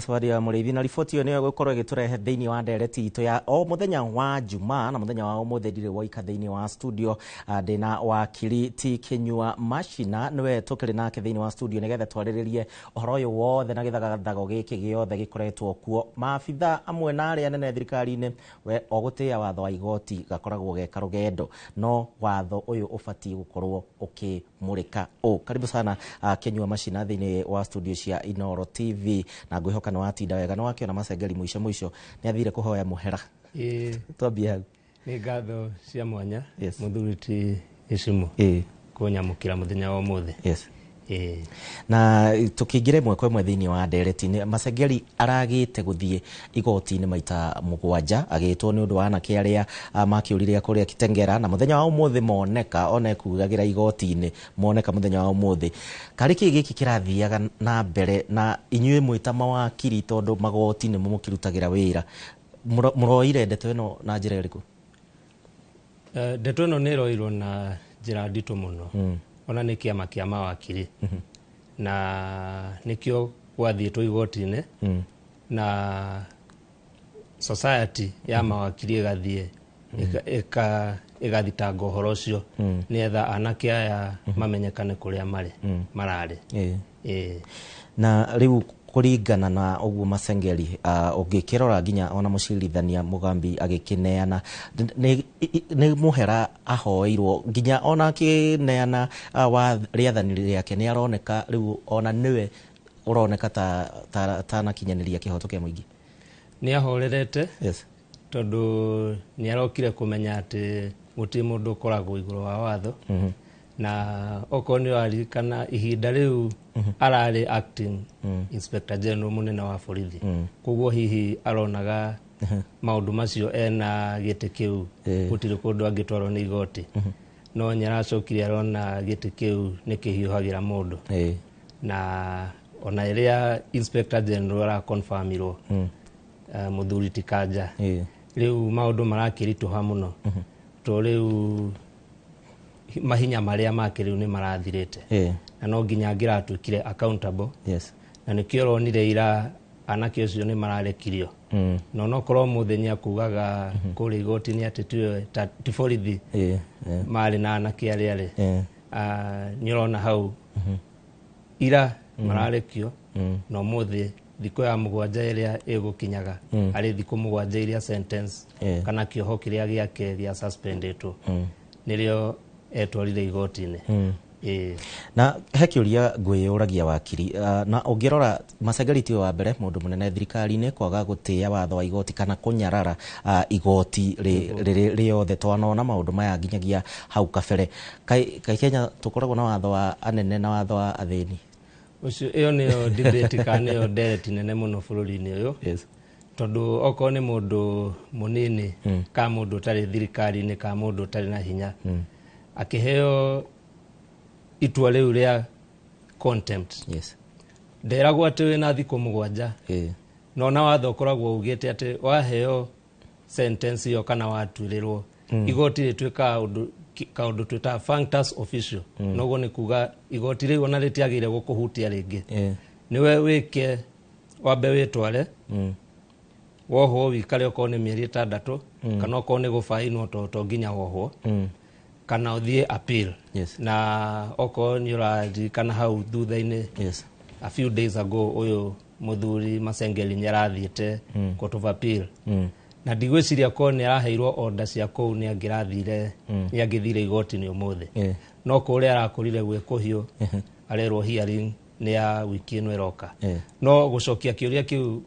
Swali ya Mũrĩithi na riboti yo nĩyo gũkorwo ĩgĩtũrehe thĩinĩ wa ndereti itũ ya o mũthenya wa Jumaa na mũthenya wa ũmũthĩ ndirĩ woika thĩinĩ wa studio ndĩna wakiri ti Kĩnyua Machina nĩwe tũkĩrĩ nake thĩinĩ wa studio nĩgetha twarĩrĩrie ũhoro ũyũ wothe na gĩthagathago gĩkĩ gĩothe gĩkoretwo kuo. Maabitha amwe na arĩa anene thirikari-inĩ we o gũtĩĩa watho wa igoti gakoragwo geka rũgendo, no watho ũyũ ũbatiĩ gũkorwo ũkĩmũrĩka karibu sana Kĩnyua Machina thĩinĩ wa studio cia Inooro TV na ngwĩhoka nĩ watinda wega nĩ wakĩona Macengeli mũico nĩ athire kũhoya mũhera. Twambie hau. Nĩ ngatho cia mwanya mũthuri ti Icimu kũnyamũkĩra mũthenya wa ũmũthĩ. Na tukĩingĩre mweko ĩmwe thĩinĩ wa ndereti-inĩ, Macengeli aragĩte gũthiĩ igoti-inĩ maita mũgwanja agĩtwo nĩ ũndũ wa anake arĩa makĩũrire kũrĩa Kitengera na mũthenya wa ũmũthĩ moneka ona ekugagĩra igoti-inĩ moneka mũthenya wa ũmũthĩ. Karĩ kĩĩ gĩkĩ kĩrathiaga na mbere na inyuĩ mwĩta mawakiri tondũ magoti-inĩ mũkĩrutagĩra wĩra, mũroire ndeto ĩno na njĩra ĩrĩkũ? Ndeto ĩno nĩ ĩroirwo na njĩra nditũ mũno. Ona nĩ kĩama kĩa mawakiri na nĩkĩo gwathiĩtwo igoti-inĩ na society ya mawakiri ĩgathiĩ ĩgathitanga ũhoro ũcio nĩgetha anake aya mamenyekane kũrĩa mararĩ. Na rĩu kũringana na ũguo Macengeli ũngĩkĩrora nginya ona mũcirithania Mugambi agĩkĩneana nĩ mũhera ahoeirwo nginya ona akĩneana wa rĩathani rĩake nĩ aroneka rĩu ona nĩwe ũroneka ta nakinyanĩria kĩhoto kĩa mũingĩ. Nĩ ahorerete tondũ nĩ arokire kũmenya atĩ gũtirĩ mũndũ ũkoragwo igũrũ wa watho na okorwo nĩ waririkana ihinda rĩu ararĩ acting inspector general mũnene wa borithi, koguo hihi aronaga maũndũ macio ena gĩtĩ kĩu gũtirĩ kũndũ angĩtwarwo nĩ igoti, no nyaracokire arona gĩtĩ kĩu nĩ kĩhiũhagĩra mũndũ na ona ĩrĩa inspector general arakonfamirwo mũthuri ti Kanja rĩu maũndũ marakĩritũha mũno to rĩu mahinya marĩa make rĩu nĩ marathirĩte na no nginya angĩratuĩkire accountable na nĩkĩo ronire ira anake ũcio nĩ mararekirio no nokorwo mũthenya kugaga kũrĩ igoti-inĩ atĩ ti borithi marĩ na anake arĩa nĩ ũrona hau ira mararekio na ũmũthĩ thikũ ya mũgwanja ĩrĩa ĩgũkinyaga arĩ thikũ mũgwanja iria sentence kana kĩoho kĩrĩa gĩake gĩa suspendetwo nĩrĩo etwarire igoti-inĩ. Na he kĩũria ngwĩyũragia wakiri na ũngĩrora Macengeli ti wa mbere mũndũ mũnene thirikari-inĩ kwaga gũtĩĩa watho wa igoti kana kũnyarara igoti rĩothe twanona maũndũ maya nginyagia hau kabere. Kaĩ Kenya tũkoragwo na watho wa anene na watho wa athĩni? Ĩyo nĩyo debate kana nĩyo ndereti nene mũno bũrũri-inĩ ũyũ tondũ okorwo nĩ mũndũ mũnini ka mũndũ ũtarĩ thirikari-inĩ ka mũndũ ũtarĩ na hinya akĩheo itua rĩu rĩa contempt nderagwo atĩ wĩna thikũ mũgwanja no na watho ũkoragwo ugĩte atĩ waheo sentence ĩyo kana watuĩrĩrwo igoti rĩtuĩkaga kaũndũ twĩtaga functus official noguo nĩ kuga igoti rĩu ona rĩtiagĩrĩire gũkũhutia rĩngĩ nĩwe wĩke wambe wĩtware wohwo wikare okorwo nĩ mĩeri 6 kana okorwo nĩ gũbainwo to nginya wohwo kana ũthiĩ appeal na okorwo nĩ ũraririkana hau thutha-inĩ a few days ago ũyũ mũthuri Macengeli nĩ arathiĩte court of appeal na ndigwĩciria ko nĩ araheirwo order cia kũu nĩ angĩthire igoti-inĩ ũmũthĩ no kũrĩa arakũrire gwĩkũhiũ arerwo hearing nĩ ya wiki ĩno ĩroka no gũcokia kĩũria kĩu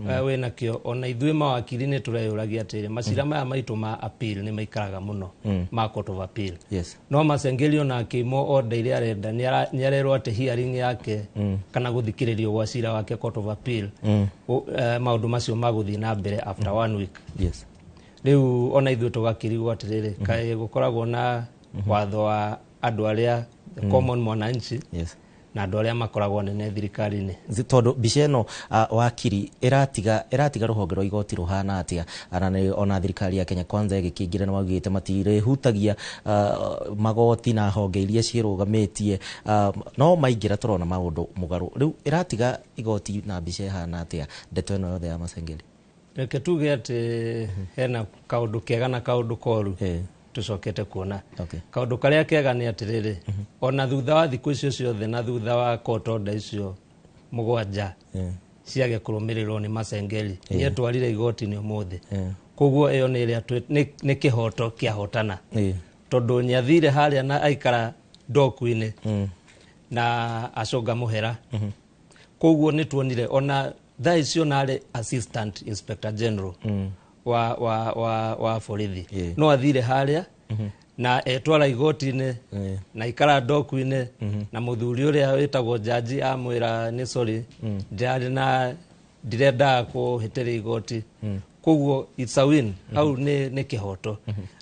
wĩna kĩo ona ithuĩ mawakiri nĩ tũreyũragia atĩrĩ macira maya maitũ ma appeal nĩ maikaraga mũno ma court of appeal no Macengeli ona akĩimwo order iria arenda nĩ arerwo atĩ hearing yake kana gũthikĩrĩrio gwa cira wake court of appeal maũndũ macio magũthiĩ na mbere after 1 week. Rĩu ona ithuĩ tũgakĩrigwo atĩrĩrĩ kaĩ gũkoragwo na watho wa andũ arĩa common mwananchi na andũ arĩa makoragwo nene thirikari-inĩ. Tondũ mbica ĩno wakiri ĩratiga rũhonge rwa igoti ruhana atia na ona thirikari ya Kenya Kwanza ĩgĩkĩingĩra na maugĩte matirĩhutagia magoti na honge iria ciĩrũgamĩtie no maingĩra tũrona maũndũ mũgarũ. Rĩu ĩratiga igoti na mbica ĩhana atia ndeto ĩno yothe ya Masengeli? Reke tuge atĩ hena kaũndũ kega na kaũndũ koru tucokete kuona. Kaũndũ karĩa kega nĩ atĩrĩrĩ, ona thutha wa thikũ icio ciothe na thutha wa court order icio mũgwanja ciage kũrũmĩrĩrwo nĩ Masengeli, niĩ twarire igoti-inĩ ũmũthĩ. Koguo ĩyo nĩ ĩrĩa nĩ kĩhoto kĩahotana, tondũ nĩathire harĩa na aikara doku-inĩ na acũnga mũhera. Koguo nĩ tuonire ona thaa icio narĩ Assistant Inspector General wa borithi no athire harĩa na etwara igoti-inĩ na ikara doku-inĩ na mũthuri ũrĩa wĩtagwo jaji amwĩra nĩ sorry ndarĩ na ndirenda kũhĩtĩria igoti. Koguo it's a win, hau nĩ kĩhoto.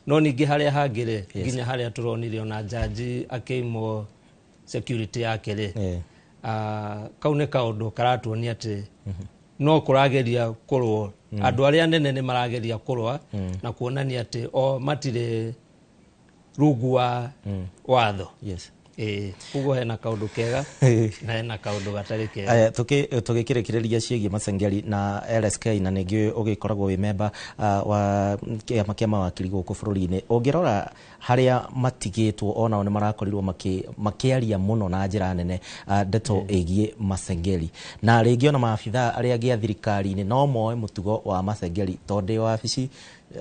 No ningĩ harĩa hangĩrĩ nginya harĩa tũronire ona jaji akĩimwo security yake rĩ, kau nĩ kaũndũ karatuonia atĩ no kũrageria kũrũa, andũ arĩa nene nĩ marageria kũrũa na kuonania atĩ o matirĩ rungu wa watho. Koguo hena kaũndũ kega na hena kaũndũ gatarĩ kega. Tũgĩkĩrĩkĩrĩria ciĩgiĩ Masengeli na LSK na ningĩ ũgĩkoragwo wĩ memba wa kĩama kĩa mawakiri gũkũ bũrũri-inĩ, ũngĩrora harĩa matigĩtwo onao nĩ marakorirwo makĩaria mũno na njĩra nene ndeto ĩgiĩ Masengeli, na rĩngĩ ona maabithaa arĩa angĩ a thirikari-inĩ no moe mũtugo wa Masengeli tondũ wabici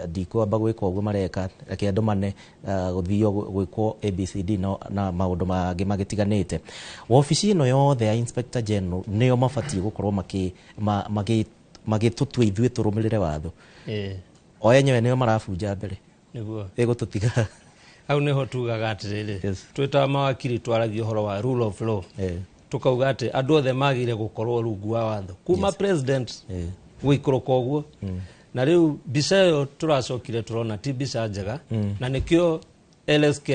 ndikwamba gwĩkwo ũguo mareka, reke andũ mane gũthio gwĩkwo ABCD na maũndũ mangĩ magĩtiganĩte. Wabici ĩno yothe ya Inspector General nĩo mabatiĩ gũkorwo magĩtũtua ithuĩ tũrũmĩrĩre watho. O enyewe nĩo marabunja mbere nĩguo ĩgũtũtiga. Hau nĩho tugaga atĩrĩrĩ, twĩta mawakiri twaragia ũhoro wa rule of law, tukauga atĩ andũ othe magĩrĩire gũkorwo rungu wa watho kuma president gũikũrũka ũguo. Na rĩu mbica ĩyo tũracokire tũrona ti mbica njega, na nĩkĩo LSK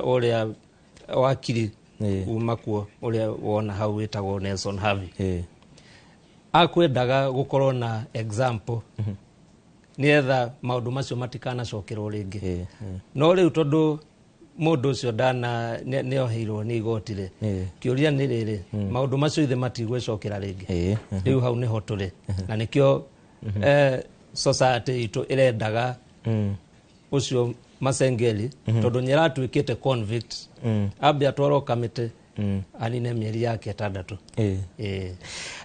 ũrĩa wakiri uma kuo ũrĩa wona hau wĩtagwo Nelson Havi akwendaga gũkorwo na example nĩetha maũndũ macio matikanacokerwo rĩngĩ. No rĩu tondũ mũndũ ũcio nĩoheirwo nĩ igoti rĩ, kĩũria nĩ rĩrĩ, maũndũ macio ithe matigwĩcokera rĩngĩ. Rĩu hau nĩho tũrĩ, na nĩkĩo society itũ ĩrendaga ũcio Masengeli tondũ nĩaratuĩkĩte convict ambe atwarwo kamĩtĩ anine mĩeri yake 6.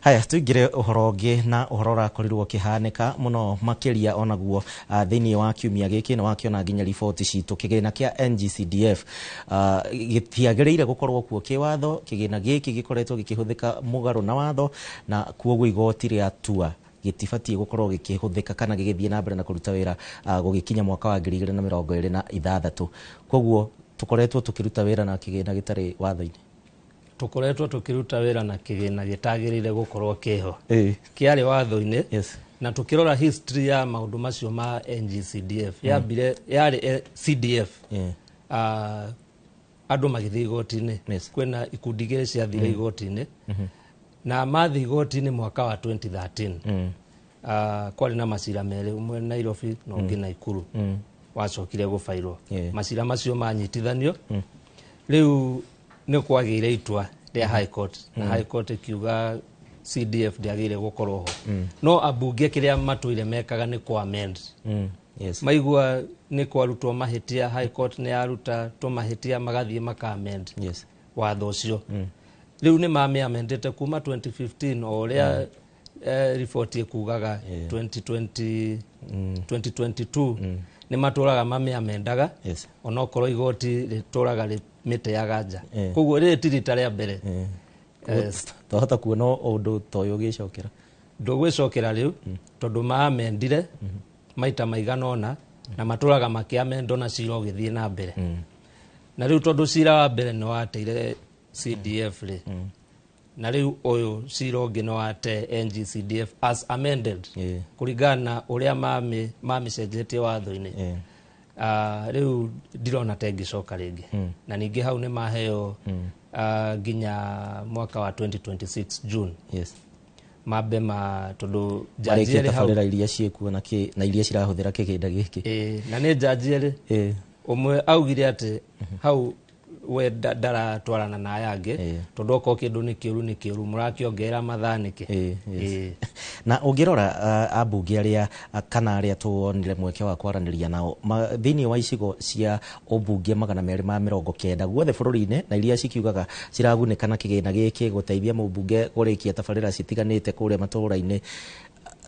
Haya tuingĩre ũhoro ũngĩ na ũhoro ũrakorirwo ũkĩhanĩka mũno makĩria onaguo thĩinĩ wa kiumia gĩkĩ na wakĩona nginya riboti citũ. Kĩgĩna kĩa NGCDF gĩtiagĩrĩire gũkorwo kuo kĩwatho. Kĩgĩna gĩkĩ gĩkoretwo gĩkĩhũthĩka mũgarũ na watho, na kuoguo igoti rĩa tua gĩtibatiĩ gũkorwo gĩkĩhũthĩka kana gĩgĩthiĩ na mbere na kũruta wĩra gũgĩkinya mwaka wa 2026. Koguo tũkoretwo tũkĩruta wĩra na kĩgĩna gĩtarĩ watho-inĩ. Tũkoretwo tũkĩruta wĩra na kĩgĩna gĩtagĩrĩire gũkorwo kĩho kĩarĩ watho-inĩ. Na tũkĩrora history ya maũndũ macio ma NGCDF yarĩ CDF, andũ magĩthiĩ igoti-inĩ, kwĩna ikundi igĩrĩ ciathire igoti-inĩ na mathi igoti-inĩ mwaka wa 2013. Kwarĩ na macira merĩ, umwe Nairobi na ũngĩ Naikuru, wacokire gũbairwo. Macira macio manyitithanio, rĩu nĩ kwagĩire itua rĩa High Court, na High Court ikiuga CDF ndĩagĩrĩire gũkorwo ho. No ambunge kĩrĩa matũire mekaga nĩ kwa amend. Maigua nĩ kwarutwo mahĩtia, High Court nĩ yaruta tũmahĩtia magathiĩ maka-amend watho ũcio. Rĩu nĩ mamĩamendete kuma 2015 o ũrĩa riboti ĩkugaga 2022 nĩ matũraga mamĩamendaga onokorwo igoti rĩtũraga rĩmĩteaga nja. Koguo rĩrĩ ti rita rĩa mbere. Twahota kuona ũndũ toyo ũgĩcokera. Ndũgwĩcokera rĩu tondũ maamendire maita maigana ũna na matũraga makĩamendwo na cira ũgĩthiĩ na mbere. Na rĩu tondũ cira wa mbere nĩ wateire CDF rĩ, na rĩu ũyũ cira ũngĩ nĩ wate NGCDF as amended kũringana na ũrĩa mamĩcenjetie watho-inĩ. Rĩu ndirona ta ĩngĩcoka rĩngĩ. Na ningĩ hau nĩ maheo ginya mwaka wa 2026 June. Yes. Mabe tondu jaji ele hau iria ciekuo na iria cirahuthira kiginda giki. Na ni jaji ele umwe augire ati hau we dara twarana na yange tondu ko kindu ni kiuru murakiongerera mathanike. Na ungirora ambunge aria kana aria tuonire mweke wa kwaraniria nao thini wa icigo cia ubunge 290 guothe bururi-ini na iria cikiugaga ciraguneka na kigina giki guteithia mubunge kurikia tabarira citiganite kuria matura-ini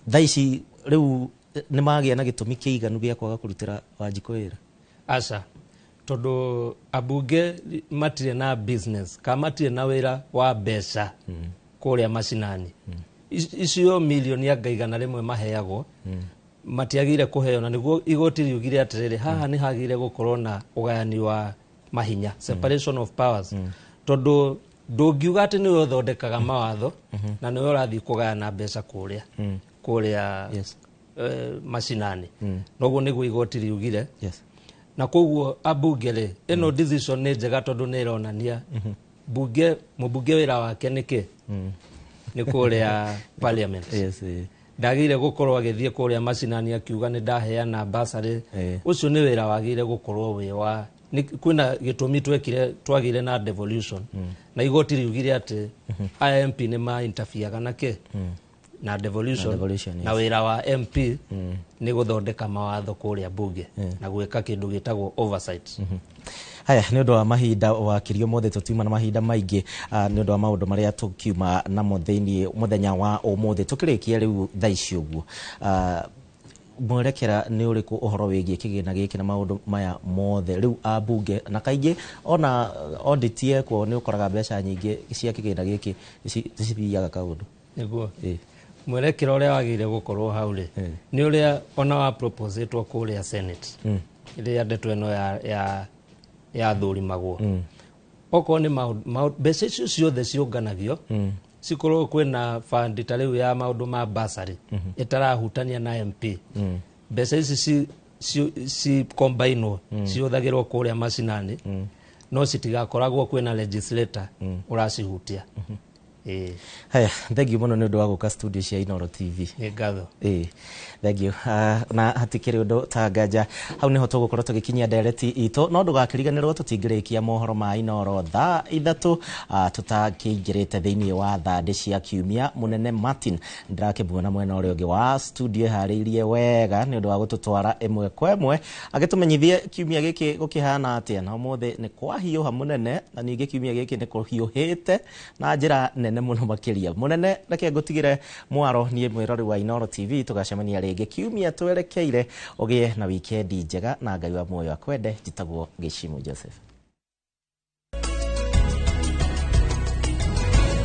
thaici riu ni magia na gitumi kiiganu gia kwaga kurutira Wanjiku wira. Aca tondu abunge matire na business ka matire na wira wa mbeca kuria macinani icio milioni agaigana rimwe maheagwo matiagire kuheo na niguo igoti riugire atiriri haha ni hagire gukorwo na ugayani wa mahinya separation of powers tondu ndungiuga ati ni uthondekaga mawatho na ni urathi kugayana mbeca kuria macinani noguo niguo igoti riugire. Na koguo abunge ino decision ni njega tondu ni ironania mubunge wira wake niki ni kuria parliament. Ndagire gukorwo agithie kuria macinani akiuga ni ndaheana basari ucio ni wira wagire gukorwo wi wa kwina gitumi twagire na devolution na igoti riugire ati IMP ni ma interfere nake na devolution na wira wa MP ni guthondeka mawatho kuria bunge na gwika kindu gitagwo oversight. Haya ni undu wa mahinda wa kirio mothe tutuma na mahinda maingi ni undu wa maundu maria tukiuma na muthenya wa umuthi tukirikia riu thaici uguo mwerekera ni uriku uhoro wigie kigina giki na maundu maya mothe riu abunge na kaingi ona audit yekwo ni ukoraga mbeca nyingi cia kigina giki cicibiaga kaundu niguo mwerekera uria wagire gukorwo hau ni uria ona wa proposetwo kuria Senate iria ndeto ino ya thurimagwo oko ni mbeca icio ciothe ciunganagio cikorwo kwina fund ta riu ya maundu ma basari itarahutania na MP mbeca ici si combine ciuthagirwo kuria macinani no citigakoragwo kwina legislator uracihutia. Haya, thank you muno ni undu wa guka studio cia Inooro TV. Ngatho. Thank you. Na hatikiri undu tangaja hau niho tugukorwo tugikinyia ndereti itu no ndugakiriganirwo tutingirikia mohoro ma Inooro thaa 3 tutakingirite thiini wa thande cia kiumia munene Martin ndirakibuona mwena uria ungi wa studio hariirie wega ni undu wa gututwara imwe kwa imwe agitumenyithie kiumia giki gukihana atia na umuthi ni kwa hiuha munene na ningi kiumia giki ni kuhiuhite na njira nene muno makiria munene reke ngutigire mwaro nie mwirori wa Inooro TV tugacemania ringi kiumia twerekeire ugie na weekend njega na Ngai wa muoyo akwende njitagwo Gicimu Joseph.